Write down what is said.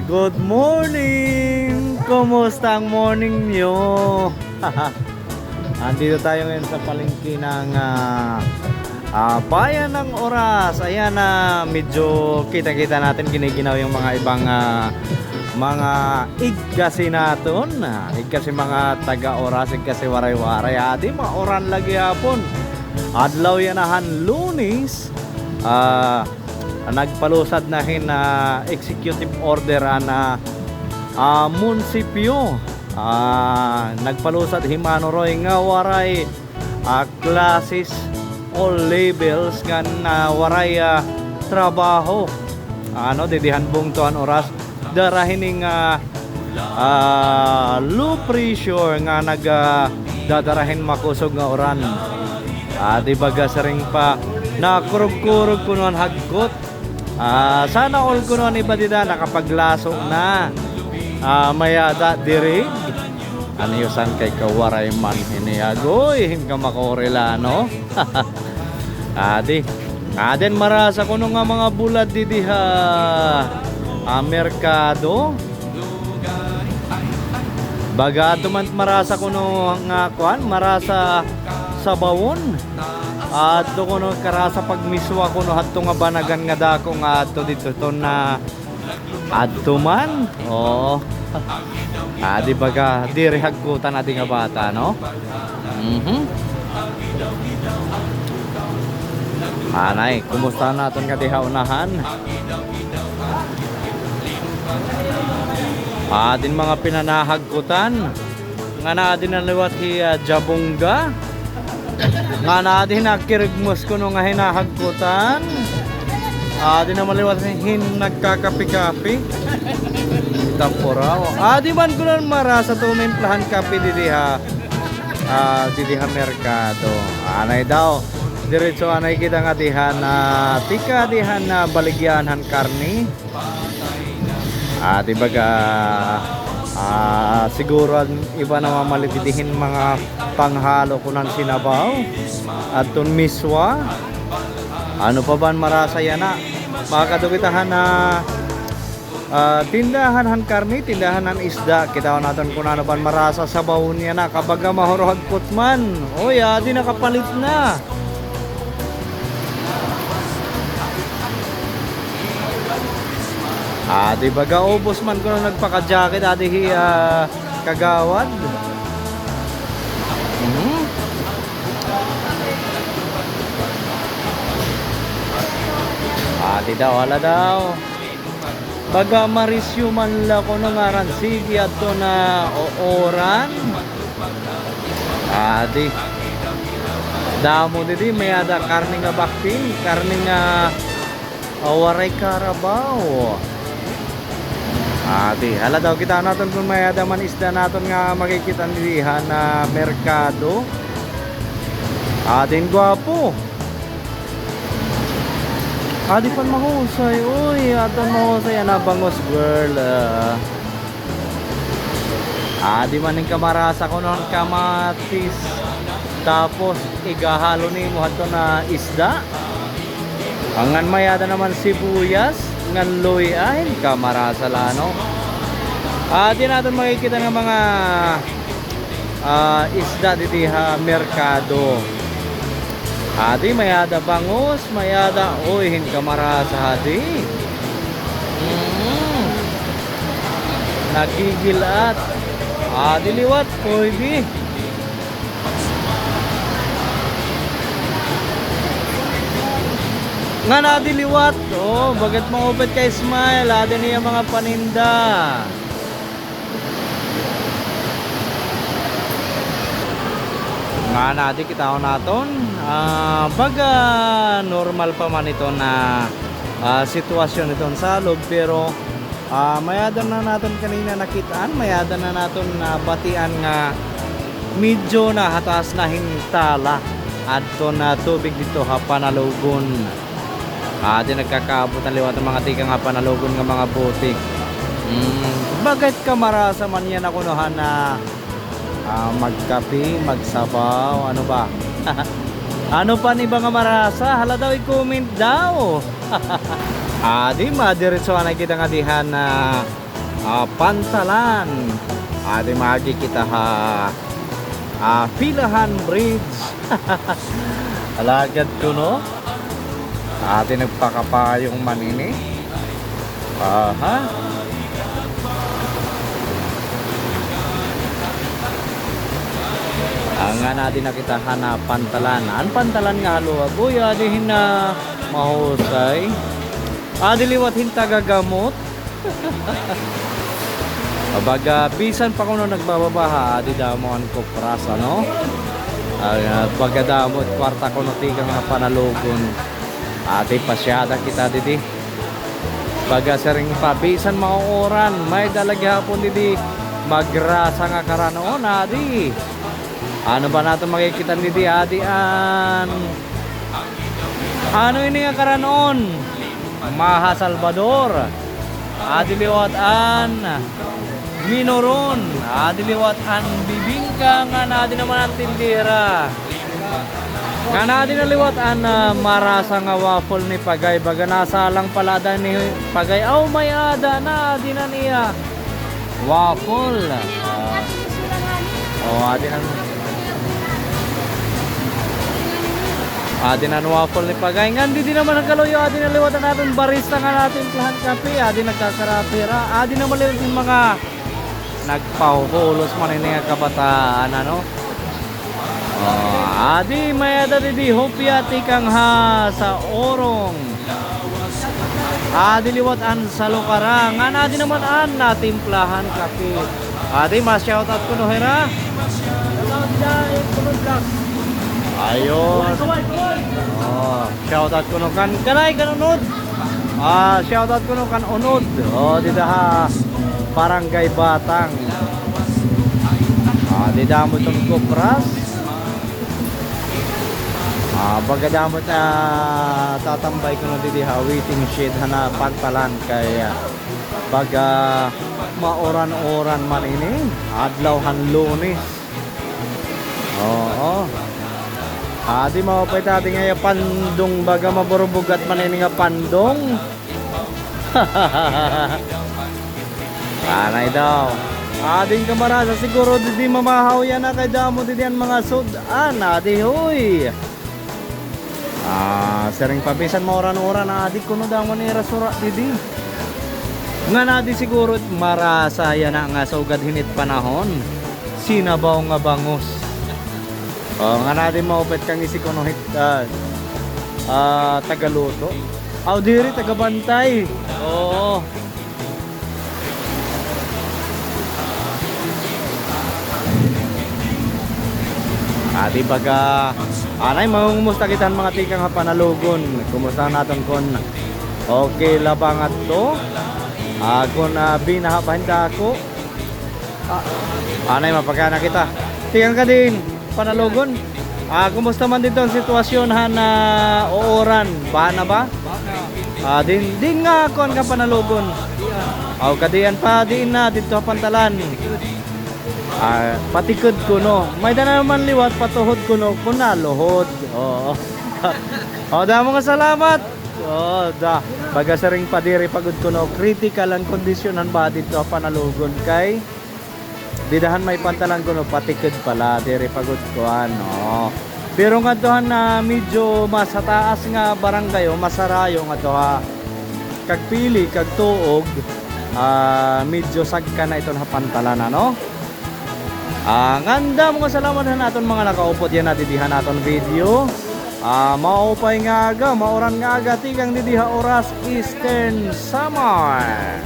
Good morning! Kumusta ang morning nyo? Andito tayo ngayon sa palengke ng Bayan ng Oras. Ayan na medyo kita-kita natin giniginaw yung mga ibang mga igkasi natin. Igkasi mga taga-oras, igkasi waray-waray. Adi mga oran lagi hapon. Adlaw yanahan Lunes. Nagpalusad na hin na executive order na munisipyo. Nagpalusad himano roy nga waray classes all levels nga waray trabaho. Didihan bung tuan oras darahining low pressure nga dadarahin makusog nga oran. Di baga sering pa na kurog-kurog kunuan hagkot. Sana all kunuan iba dida nakapaglaso na mayada dirig ano yusan kay kawaray man hiniagoy him ka makorela no. Aden marasa kuno nga mga bulad didiha merkado baga tuman marasa kuno nga kuan marasa sa bawon at kuno karasa pagmiswa kuno hadto nga banagan nga dako nga adto dito to na adto man di baga diri hagkutan ati nga bata no. Anay kumusta naton nga diha unahan din mga pinanahagkutan nga na din naliwat hi Jabonga nga na din nakirigmos kuno nga hinahagkutan di na maliwat hin nagkakapi-kapi tampora di man kuno marasa tumimplahan kapi didiha merkado anay daw diretso anay kita nga dihan tika dihan na baligyanhan karni di baga siguro iba na mamalitidihin mga panghalo kunan sinabaw at tun miswa ano pa ba marasa yan na makakadukitahan na tindahan han karni tindahan han isda kita natin kung ano ba marasa sa bawon yan na kabaga mahorohag putman di nakapalit na di baga ubos man ko na nagpaka-jacket adi kagawad. Di daw ala daw. Baga marisyo man la ko nang aran sige ato na oran. Di damo didi may ada karne nga bakting, karne nga waray karabaw. Di hala daw kita natin kung may adaman isda natin nga makikita nilihan na merkado. Din gwapo. Di pan mahusay. Uy, aton mahusay na bangos girl. Di man yung kamarasa ko noon kamatis. Tapos igahalo ni mo hato na isda. Angan mayada naman sibuyas. Ngan loyain kamarasa lano. Di natin makikita ng mga isda dito merkado. Di mayada bangus, mayada hin kamarasa hadi. Nagigilat. Diliwat pwede. Nga nadiliwat bagat maupit kay smile adin niya mga paninda nga nadi kita naton baga normal pa man ito na sitwasyon ito sa loob pero mayadan na naton kanina nakitaan mayadan na naton batian nga medyo na hatas na hintala adto na tubig dito Panalugon. Di nagkakaabot ng liwat ng mga tika nga Panalugon nga mga butik. Bagay ka marasa man yan ako nohan na magkapi, magsabaw, ano ba? Ano pa ni ba nga marasa? Hala daw i-comment daw. Di madiretso na kita nga dihan na Pantalan. Adi magi kita Pilahan Bridge. Alagad ko no. Adi nagpakapayong man ini. Aha. Nga natin nakitahan na pantalan. Ang pantalan nga haluag. Uy, adi na mahusay. Adi liwat hinta gagamot. Baga bisan pa kuno nagbababaha, adi damoan ko prasa no. Baga damot kwarta kuno tigang nga panalugon. Adi pasyada kita didi. Baga sering pa bisan mauoran, may dalagya hapon didi magrasa nga karanoon adi. Ano ba natin makikita didi adi ano ini nga karanoon? Maha Salvador. Adi liwat Minoron. Adi liwat bibingka nga na adi naman ang tindira. Nga na adi naliwat marasa nga waffle ni Pagay. Baga nasalang palada ni Pagay. Oh may ada na adi na niya waffle. Adi na waffle ni Pagay. Nga di naman nagkaloyo. Adi na liwatan natin barista nga natin plahan kape. Adi nagkakarapira. Adi na maliwat yung mga nagpahuhulos man ini nga kabataan ano. Adi may ada di hopya tikang sa orong. Adi liwat sa lukarang. Nga adi naman natimplahan kape. Adi mas shoutout ko no hera. Ayun. Shoutout ko no kan kanay kanunod. Shoutout ko no kan unod. Dito Barangay Batang. Didamot ang Kupras. Bagadamot tatambay ko no didi waiting shed na pantalan kaya baga maoran-oran man ini adlawhan Lunes. Di mapay tati nga pandong baga maburubugat man ini nga pandong. Anay daw. Ading kamarada siguro di mamahaw yan na kay damo di yan mga sudan. Adi huy. Sering pabisan maoran-oran adik kuno daw man irasura didi. Nga nadi siguro marasa yan nga sugad hinit panahon. Sinabaw nga bangos. Nga natin maupit kang isi kuno hit tagaluto. Diri tagabantay. Oo. Adi baga anay mamumusta kitan mga tikang panalugon. Kumusta naton kon okay labang adto. Kung binahapahinda ako anay mapagana kita. Tikang ka din panalugon. Kumusta man dito ang sitwasyon na ooran? Bahan na ba? Din nga kon ka panalugon. Kadian pa din na dito pantalan. Patikod ko no. May na naman liwat patuhod ko no. Kuna lohod. Damo nga salamat. Baga sa ring padiri pagod ko no. Critical ang kondisyonan ba dito panalugon kay didahan may pantalan ko no. Patikod pala diri pagod ko ano. Pero nga dohan na medyo mas taas nga barangay masarayo nga doha kagpili kag tuog medyo sagka na ito na pantalan ano. Nganda mga salamat na naton mga nakaupod yan nadidihan naton video. Maupay nga aga, mauran nga aga tigang didiha oras Eastern Summer.